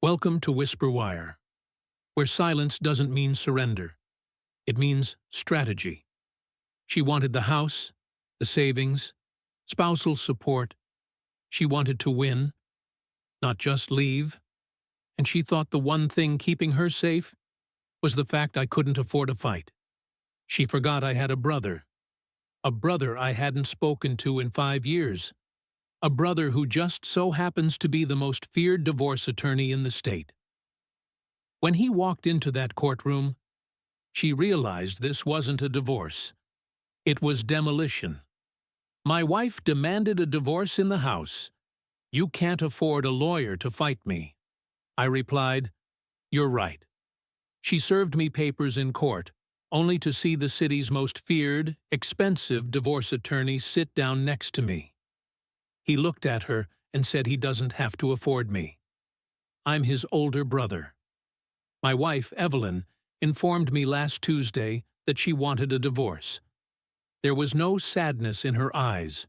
Welcome to Whisper Wire, where silence doesn't mean surrender. It means strategy. She wanted the house, the savings, spousal support. She wanted to win, not just leave. And she thought the one thing keeping her safe was the fact I couldn't afford a fight. She forgot I had a brother I hadn't spoken to in 5 years, a brother who just so happens to be the most feared divorce attorney in the state. When he walked into that courtroom, she realized this wasn't a divorce. It was demolition. My wife demanded a divorce in the house. You can't afford a lawyer to fight me. I replied, you're right. She served me papers in court, only to see the city's most feared, expensive divorce attorney sit down next to me. He looked at her and said he doesn't have to afford me. I'm his older brother. My wife, Evelyn, informed me last Tuesday that she wanted a divorce. There was no sadness in her eyes,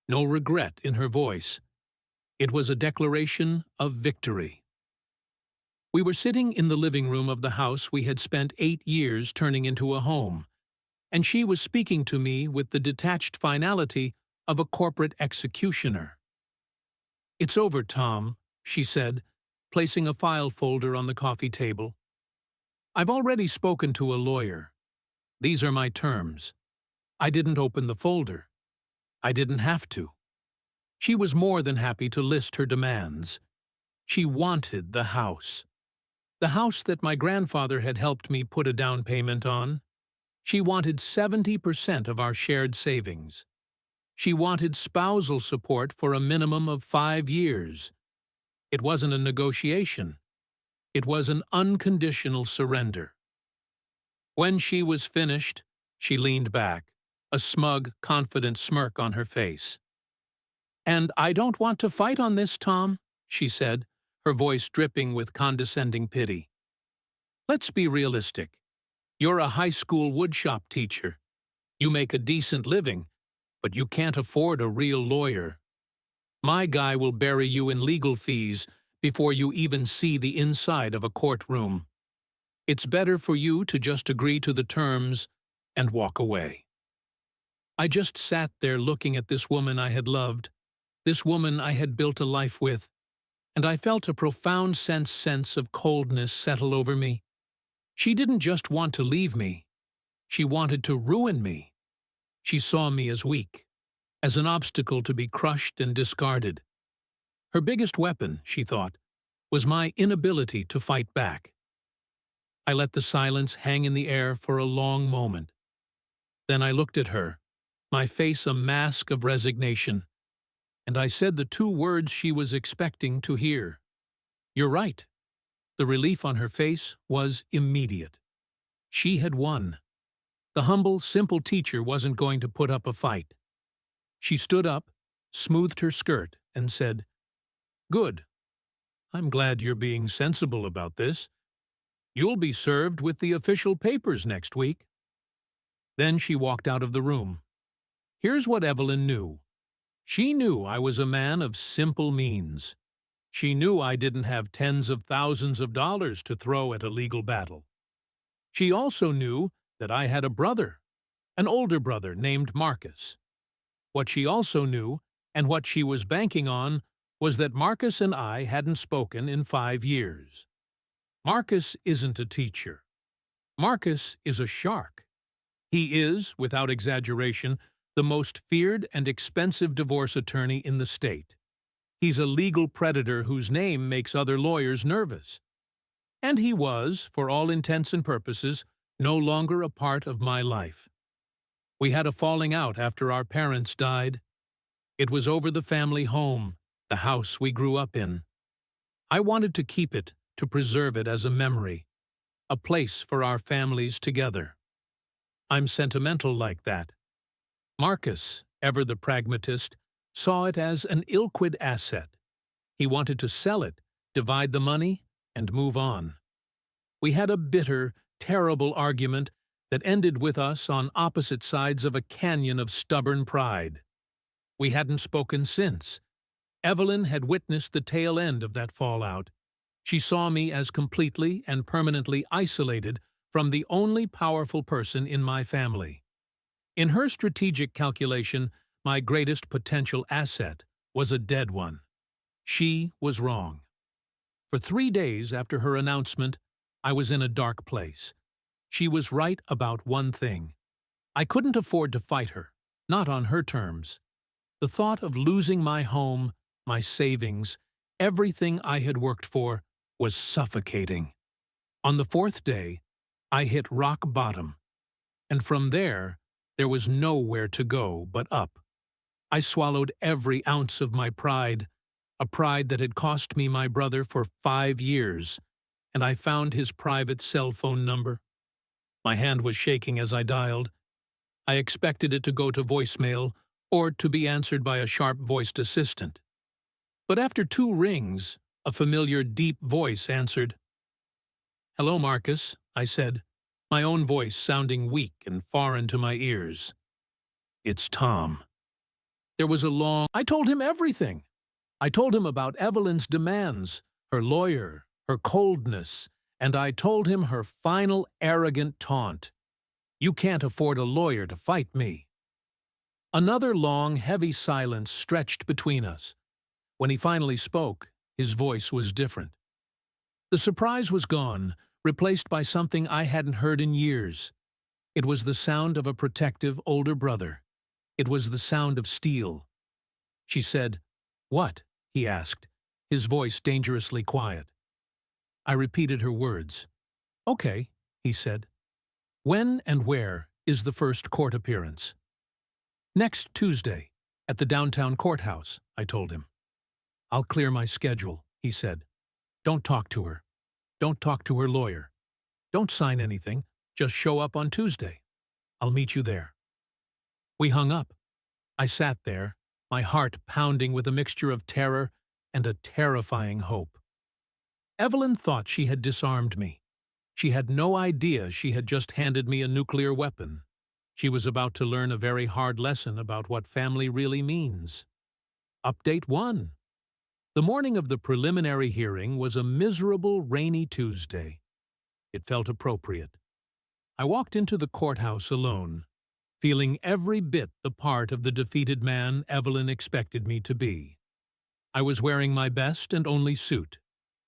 no regret in her voice. It was a declaration of victory. We were sitting in the living room of the house we had spent 8 years turning into a home, and she was speaking to me with the detached finality of a corporate executioner. It's over, Tom, she said, placing a file folder on the coffee table. I've already spoken to a lawyer. These are my terms. I didn't open the folder. I didn't have to. She was more than happy to list her demands. She wanted the house that my grandfather had helped me put a down payment on. She wanted 70% of our shared savings. She wanted spousal support for a minimum of 5 years. It wasn't a negotiation. It was an unconditional surrender. When she was finished, she leaned back, a smug, confident smirk on her face. And I don't want to fight on this, Tom, she said, her voice dripping with condescending pity. Let's be realistic. You're a high school woodshop teacher. You make a decent living, but you can't afford a real lawyer. My guy will bury you in legal fees before you even see the inside of a courtroom. It's better for you to just agree to the terms and walk away. I just sat there looking at this woman I had loved, this woman I had built a life with, and I felt a profound sense of coldness settle over me. She didn't just want to leave me. She wanted to ruin me. She saw me as weak, as an obstacle to be crushed and discarded. Her biggest weapon, she thought, was my inability to fight back. I let the silence hang in the air for a long moment. Then I looked at her, my face a mask of resignation, and I said the 2 words she was expecting to hear. You're right. The relief on her face was immediate. She had won. The humble, simple teacher wasn't going to put up a fight. She stood up, smoothed her skirt, and said, Good. I'm glad you're being sensible about this. You'll be served with the official papers next week. Then she walked out of the room. Here's what Evelyn knew. She knew I was a man of simple means. She knew I didn't have tens of thousands of dollars to throw at a legal battle. She also knew that I had a brother, an older brother named Marcus. What she also knew, and what she was banking on, was that Marcus and I hadn't spoken in 5 years. Marcus isn't a teacher. Marcus is a shark. He is, without exaggeration, the most feared and expensive divorce attorney in the state. He's a legal predator whose name makes other lawyers nervous. And he was, for all intents and purposes, no longer a part of my life. We had a falling out after our parents died. It was over the family home, the house we grew up in. I wanted to keep it, to preserve it as a memory, a place for our families together. I'm sentimental like that. Marcus, ever the pragmatist, saw it as an illiquid asset. He wanted to sell it, divide the money, and move on. We had a bitter, terrible argument that ended with us on opposite sides of a canyon of stubborn pride. We hadn't spoken since. Evelyn had witnessed the tail end of that fallout. She saw me as completely and permanently isolated from the only powerful person in my family. In her strategic calculation, my greatest potential asset was a dead one. She was wrong. For 3 days after her announcement, I was in a dark place. She was right about one thing. I couldn't afford to fight her, not on her terms. The thought of losing my home, my savings, everything I had worked for, was suffocating. On the 4th day, I hit rock bottom, and from there was nowhere to go but up. I swallowed every ounce of my pride, a pride that had cost me my brother for 5 years, and I found his private cell phone number. My hand was shaking as I dialed. I expected it to go to voicemail or to be answered by a sharp-voiced assistant. But after 2 rings, a familiar deep voice answered. "Hello, Marcus," I said, my own voice sounding weak and foreign to my ears. "It's Tom." There was a long— I told him everything. I told him about Evelyn's demands, her lawyer, her coldness, and I told him her final arrogant taunt. "You can't afford a lawyer to fight me." Another long, heavy silence stretched between us. When he finally spoke, his voice was different. The surprise was gone, replaced by something I hadn't heard in years. It was the sound of a protective older brother. It was the sound of steel. She said, "What?" he asked, his voice dangerously quiet. I repeated her words. "Okay," he said. "When and where is the first court appearance?" "Next Tuesday, at the downtown courthouse," I told him. "I'll clear my schedule," he said. "Don't talk to her. Don't talk to her lawyer. Don't sign anything. Just show up on Tuesday. I'll meet you there." We hung up. I sat there, my heart pounding with a mixture of terror and a terrifying hope. Evelyn thought she had disarmed me. She had no idea she had just handed me a nuclear weapon. She was about to learn a very hard lesson about what family really means. Update 1. The morning of the preliminary hearing was a miserable, rainy Tuesday. It felt appropriate. I walked into the courthouse alone, feeling every bit the part of the defeated man Evelyn expected me to be. I was wearing my best and only suit,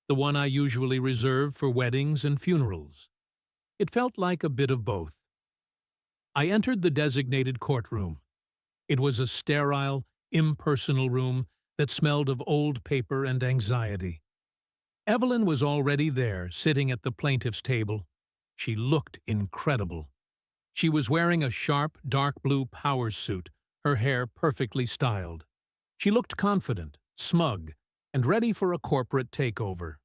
the one I usually reserve for weddings and funerals. It felt like a bit of both. I entered the designated courtroom. It was a sterile, impersonal room that smelled of old paper and anxiety. Evelyn was already there, sitting at the plaintiff's table. She looked incredible. She was wearing a sharp, dark blue power suit, her hair perfectly styled. She looked confident, smug, and ready for a corporate takeover.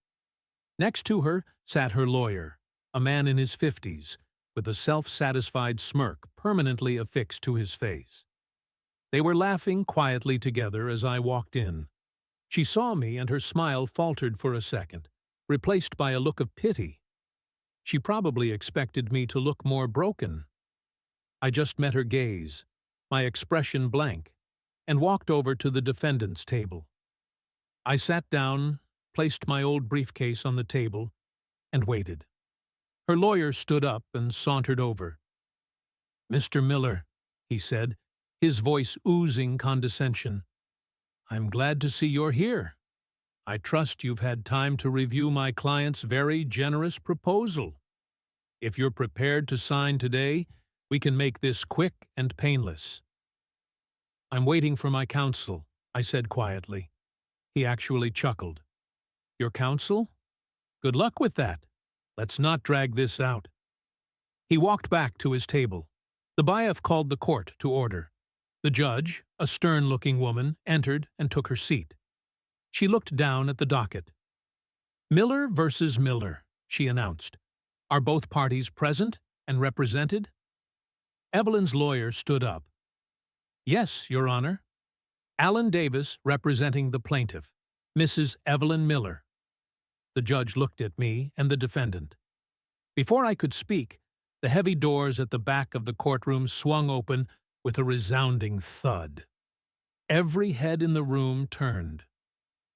Next to her sat her lawyer, a man in his 50s, with a self-satisfied smirk permanently affixed to his face. They were laughing quietly together as I walked in. She saw me and her smile faltered for a second, replaced by a look of pity. She probably expected me to look more broken. I just met her gaze, my expression blank, and walked over to the defendant's table. I sat down, placed my old briefcase on the table, and waited. Her lawyer stood up and sauntered over. "Mr. Miller," he said, his voice oozing condescension, "I'm glad to see you're here. I trust you've had time to review my client's very generous proposal. If you're prepared to sign today, we can make this quick and painless." "I'm waiting for my counsel," I said quietly. He actually chuckled. "Your counsel? Good luck with that. Let's not drag this out." He walked back to his table. The bailiff called the court to order. The judge, a stern-looking woman, entered and took her seat. She looked down at the docket. "Miller versus Miller," she announced. "Are both parties present and represented?" Evelyn's lawyer stood up. "Yes, Your Honor. Alan Davis representing the plaintiff, Mrs. Evelyn Miller." The judge looked at me and the defendant. Before I could speak, the heavy doors at the back of the courtroom swung open with a resounding thud. Every head in the room turned.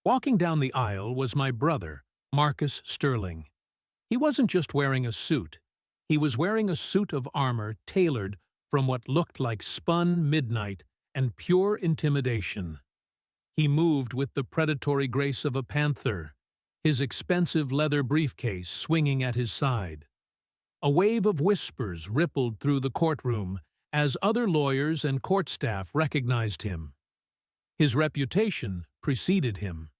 Walking down the aisle was my brother, Marcus Sterling. He wasn't just wearing a suit. He was wearing a suit of armor tailored from what looked like spun midnight and pure intimidation. He moved with the predatory grace of a panther, his expensive leather briefcase swinging at his side. A wave of whispers rippled through the courtroom as other lawyers and court staff recognized him. His reputation preceded him.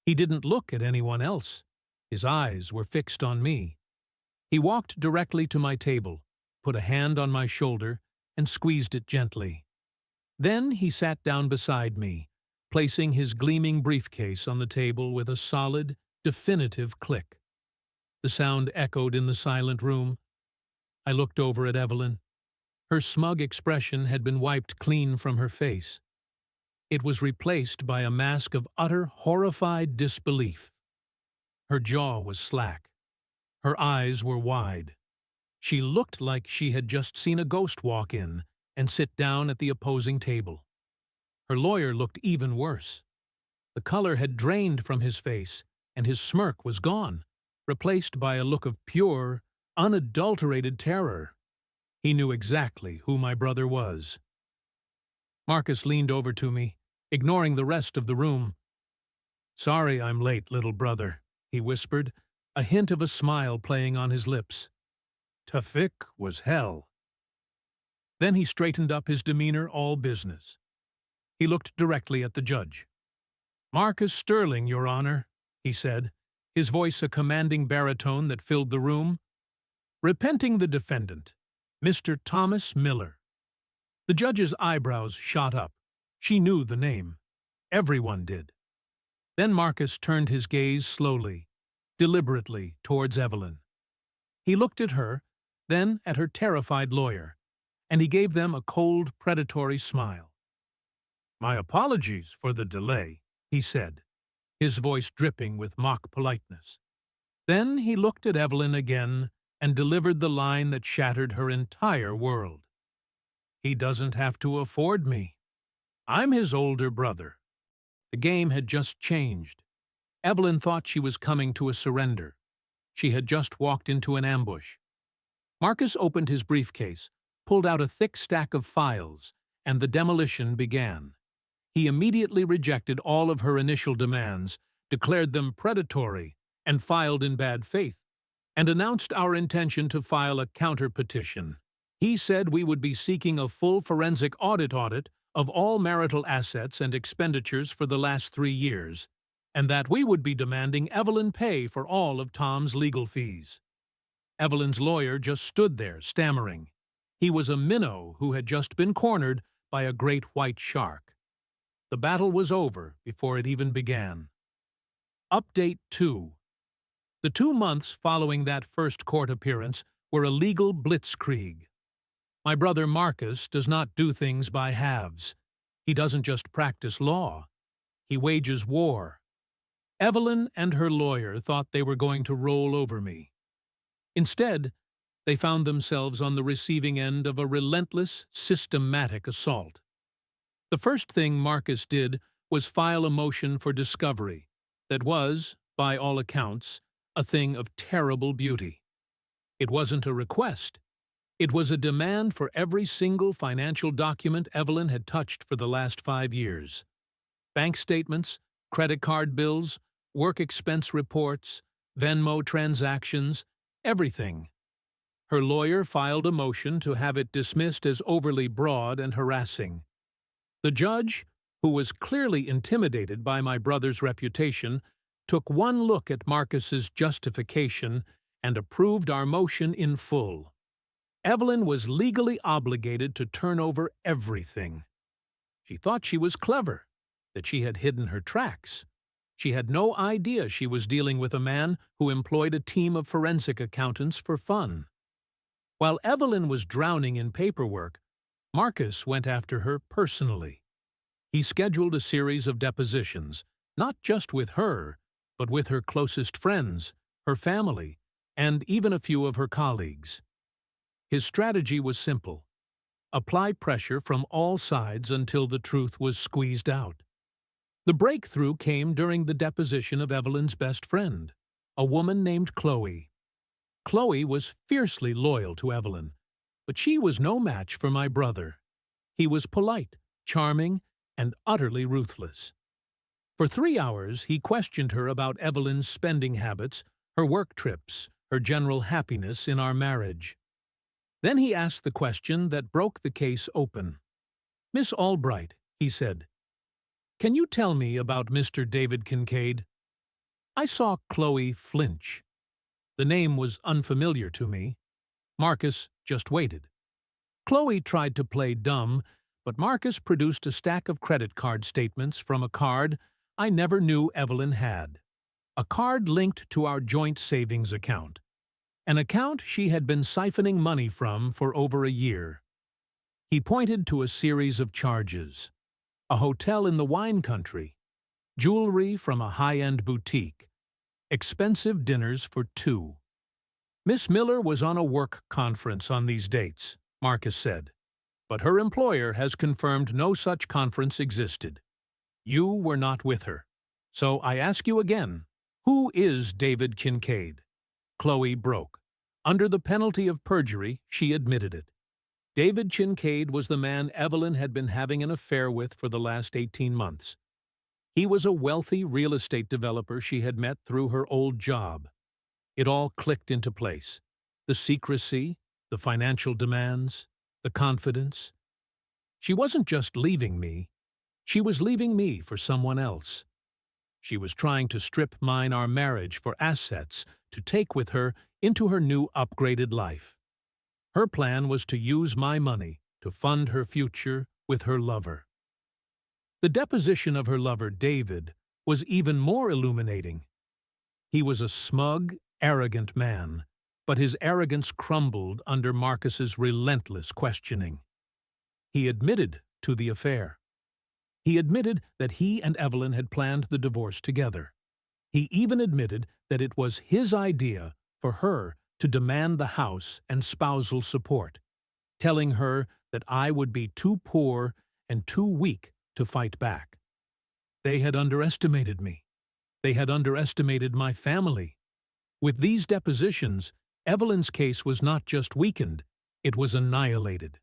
He didn't look at anyone else. His eyes were fixed on me. He walked directly to my table, put a hand on my shoulder, and squeezed it gently. Then he sat down beside me, placing his gleaming briefcase on the table with a solid, definitive click. The sound echoed in the silent room. I looked over at Evelyn. Her smug expression had been wiped clean from her face. It was replaced by a mask of utter, horrified disbelief. Her jaw was slack. Her eyes were wide. She looked like she had just seen a ghost walk in and sit down at the opposing table. Her lawyer looked even worse. The color had drained from his face, and his smirk was gone, replaced by a look of pure, unadulterated terror. He knew exactly who my brother was. Marcus leaned over to me, ignoring the rest of the room. "Sorry I'm late, little brother," he whispered, a hint of a smile playing on his lips. "Tafik was hell." Then he straightened up, his demeanor all business. He looked directly at the judge. "Marcus Sterling, Your Honor," he said, his voice a commanding baritone that filled the room. "Repenting the defendant, Mr. Thomas Miller." The judge's eyebrows shot up. She knew the name. Everyone did. Then Marcus turned his gaze slowly, deliberately towards Evelyn. He looked at her, then at her terrified lawyer, and he gave them a cold, predatory smile. "My apologies for the delay," he said, his voice dripping with mock politeness. Then he looked at Evelyn again and delivered the line that shattered her entire world. "He doesn't have to afford me. I'm his older brother." The game had just changed. Evelyn thought she was coming to a surrender. She had just walked into an ambush. Marcus opened his briefcase, pulled out a thick stack of files, and the demolition began. He immediately rejected all of her initial demands, declared them predatory, and filed in bad faith, and announced our intention to file a counter-petition. He said we would be seeking a full forensic audit of all marital assets and expenditures for the last 3 years, and that we would be demanding Evelyn pay for all of Tom's legal fees. Evelyn's lawyer just stood there, stammering. He was a minnow who had just been cornered by a great white shark. The battle was over before it even began. Update 2. The 2 months following that first court appearance were a legal blitzkrieg. My brother Marcus does not do things by halves. He doesn't just practice law. He wages war. Evelyn and her lawyer thought they were going to roll over me. Instead, they found themselves on the receiving end of a relentless, systematic assault. The first thing Marcus did was file a motion for discovery that was, by all accounts, a thing of terrible beauty. It wasn't a request. It was a demand for every single financial document Evelyn had touched for the last 5 years. Bank statements, credit card bills, work expense reports, Venmo transactions, everything. Her lawyer filed a motion to have it dismissed as overly broad and harassing. The judge, who was clearly intimidated by my brother's reputation, took one look at Marcus's justification and approved our motion in full. Evelyn was legally obligated to turn over everything. She thought she was clever, that she had hidden her tracks. She had no idea she was dealing with a man who employed a team of forensic accountants for fun. While Evelyn was drowning in paperwork, Marcus went after her personally. He scheduled a series of depositions, not just with her, but with her closest friends, her family, and even a few of her colleagues. His strategy was simple: apply pressure from all sides until the truth was squeezed out. The breakthrough came during the deposition of Evelyn's best friend. a woman named Chloe. Chloe was fiercely loyal to Evelyn, but she was no match for my brother. He was polite, charming, and utterly ruthless. For 3 hours he questioned her about Evelyn's spending habits, her work trips, her general happiness in our marriage. Then he asked the question that broke the case open. "Miss Albright," he said, "can you tell me about Mr. David Kincaid?" I saw Chloe flinch. The name was unfamiliar to me. Marcus just waited. Chloe tried to play dumb, but Marcus produced a stack of credit card statements from a card I never knew Evelyn had. A card linked to our joint savings account. An account she had been siphoning money from for over a year. He pointed to a series of charges. A hotel in the wine country. Jewelry from a high-end boutique. Expensive dinners for 2. Miss Miller was on a work conference on these dates, Marcus said, but her employer has confirmed no such conference existed. You were not with her. So I ask you again, who is David Kincaid? Chloe broke. Under the penalty of perjury, she admitted it. David Kincaid was the man Evelyn had been having an affair with for the last 18 months. He was a wealthy real estate developer she had met through her old job. It all clicked into place. The secrecy, the financial demands, the confidence. She wasn't just leaving me. She was leaving me for someone else. She was trying to strip mine our marriage for assets to take with her into her new upgraded life. Her plan was to use my money to fund her future with her lover. The deposition of her lover, David, was even more illuminating. He was a smug, arrogant man, but his arrogance crumbled under Marcus's relentless questioning. He admitted to the affair. He admitted that he and Evelyn had planned the divorce together. He even admitted that it was his idea for her to demand the house and spousal support, telling her that I would be too poor and too weak to fight back. They had underestimated me. They had underestimated my family. With these depositions, Evelyn's case was not just weakened, it was annihilated.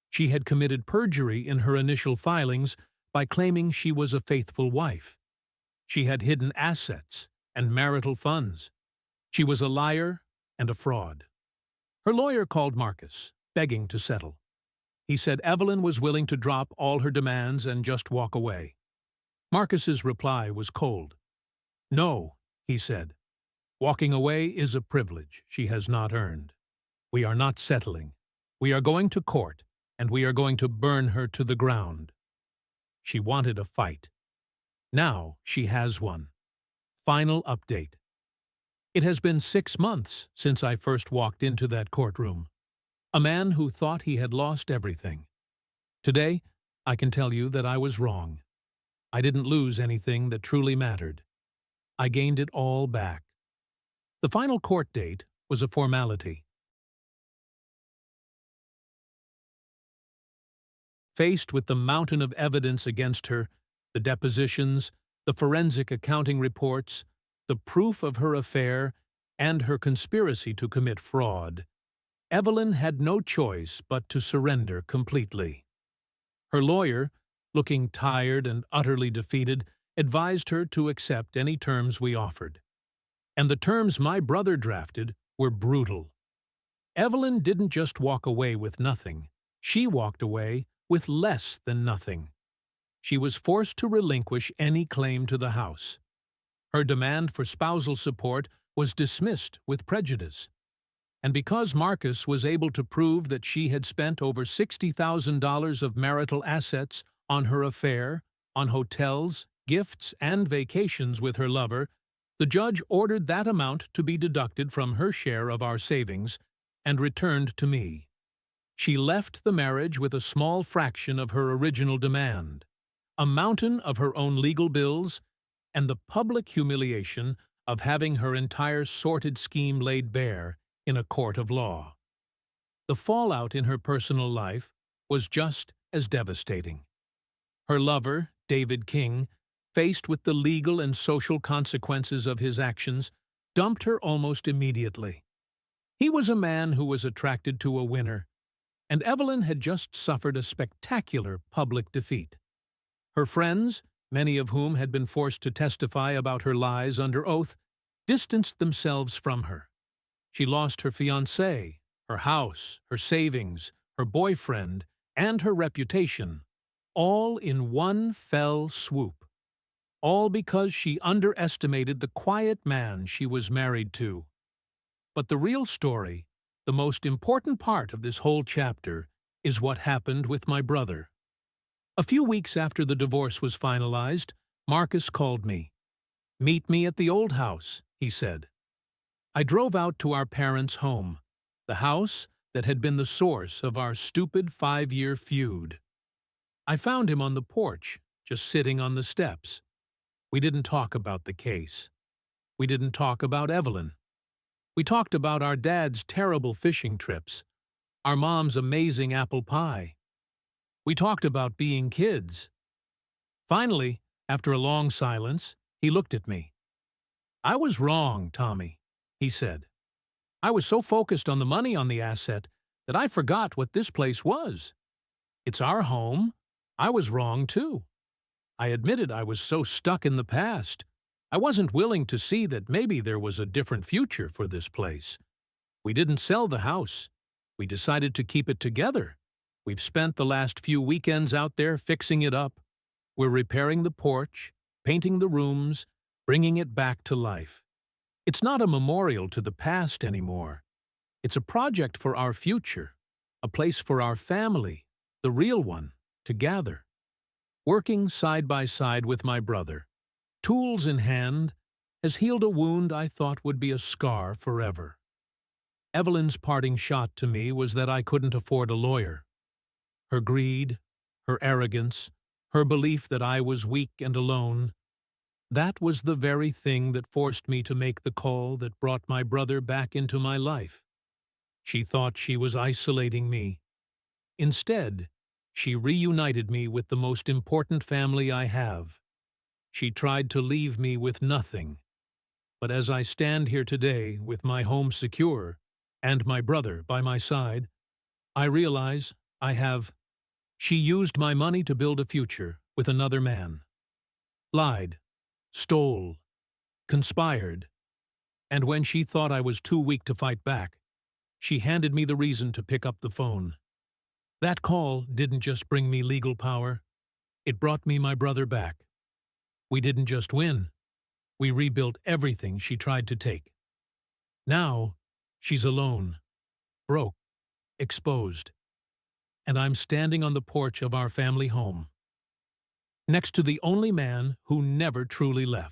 She had committed perjury in her initial filings by claiming she was a faithful wife. She had hidden assets and marital funds. She was a liar and a fraud. Her lawyer called Marcus, begging to settle. He said Evelyn was willing to drop all her demands and just walk away. Marcus's reply was cold. "No," he said. "Walking away is a privilege she has not earned. We are not settling. We are going to court, and we are going to burn her to the ground." She wanted a fight. Now she has one. Final update. It has been 6 months since I first walked into that courtroom. A man who thought he had lost everything. Today, I can tell you that I was wrong. I didn't lose anything that truly mattered. I gained it all back. The final court date was a formality. Faced with the mountain of evidence against her, the depositions, the forensic accounting reports, the proof of her affair, and her conspiracy to commit fraud, Evelyn had no choice but to surrender completely. Her lawyer, looking tired and utterly defeated, advised her to accept any terms we offered. And the terms my brother drafted were brutal. Evelyn didn't just walk away with nothing. She walked away with less than nothing. She was forced to relinquish any claim to the house. Her demand for spousal support was dismissed with prejudice. And because Marcus was able to prove that she had spent over $60,000 of marital assets on her affair, on hotels, gifts, and vacations with her lover, the judge ordered that amount to be deducted from her share of our savings and returned to me. She left the marriage with a small fraction of her original demand, a mountain of her own legal bills, and the public humiliation of having her entire sordid scheme laid bare in a court of law. The fallout in her personal life was just as devastating. Her lover, David King, faced with the legal and social consequences of his actions, dumped her almost immediately. He was a man who was attracted to a winner, and Evelyn had just suffered a spectacular public defeat. Her friends, many of whom had been forced to testify about her lies under oath, distanced themselves from her. She lost her fiancé, her house, her savings, her boyfriend, and her reputation, all in one fell swoop. All because she underestimated the quiet man she was married to. But the real story, the most important part of this whole chapter, is what happened with my brother. A few weeks after the divorce was finalized, Marcus called me. "Meet me at the old house," he said. I drove out to our parents' home, the house that had been the source of our stupid 5-year feud. I found him on the porch, just sitting on the steps. We didn't talk about the case. We didn't talk about Evelyn. We talked about our dad's terrible fishing trips, our mom's amazing apple pie. We talked about being kids. Finally, after a long silence, he looked at me. "I was wrong, Tommy," he said. "I was so focused on the money on the asset that I forgot what this place was. It's our home. I was wrong, too. I admitted I was so stuck in the past. I wasn't willing to see that maybe there was a different future for this place. We didn't sell the house. We decided to keep it together. We've spent the last few weekends out there fixing it up. We're repairing the porch, painting the rooms, bringing it back to life. It's not a memorial to the past anymore. It's a project for our future, a place for our family, the real one, to gather. Working side by side with my brother, tools in hand, has healed a wound I thought would be a scar forever. Evelyn's parting shot to me was that I couldn't afford a lawyer. Her greed, her arrogance, her belief that I was weak and alone, that was the very thing that forced me to make the call that brought my brother back into my life. She thought she was isolating me. Instead, she reunited me with the most important family I have. She tried to leave me with nothing. But as I stand here today with my home secure and my brother by my side, I realize I have. She used my money to build a future with another man. Lied, stole, conspired, and when she thought I was too weak to fight back, she handed me the reason to pick up the phone. That call didn't just bring me legal power, it brought me my brother back. We didn't just win, we rebuilt everything she tried to take. Now, she's alone, broke, exposed, and I'm standing on the porch of our family home, next to the only man who never truly left.